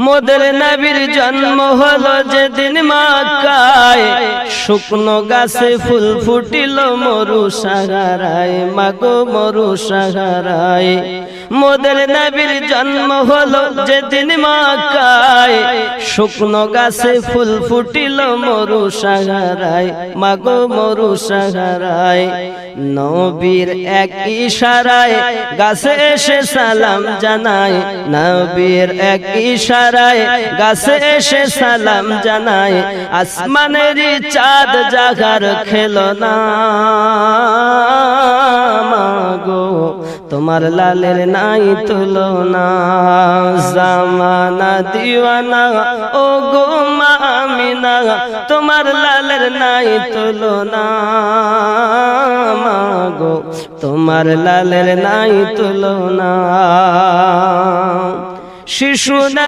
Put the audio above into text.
মোদের নবীর জন্ম হলো যেদিন মক্কায়, শুকনো গাছে ফুল ফুটিল মরু সাহারায়, মাগো মরু সাহারায়। মোদের নবীর জন্ম হলো যেদিন মক্কায়, শুকনো গাছে ফুল ফুটিল মরু সাহারায়, মাগো মরু সাহারায়। নবীর এক ইশারায় গাছে এসে সালাম জানায়, নবীর এক ইশারায় গাছে এসে সালাম জানায়। আসমানের চাঁদ জাগার খেলনা, মাগো তোমার লালের নাই তুলনা। জামানা দিওয়ানা ও গো মা আমিনা, তোমার লালের নাই তুলনা, মাগো তোমার লালের নাই তুলনা। শিশু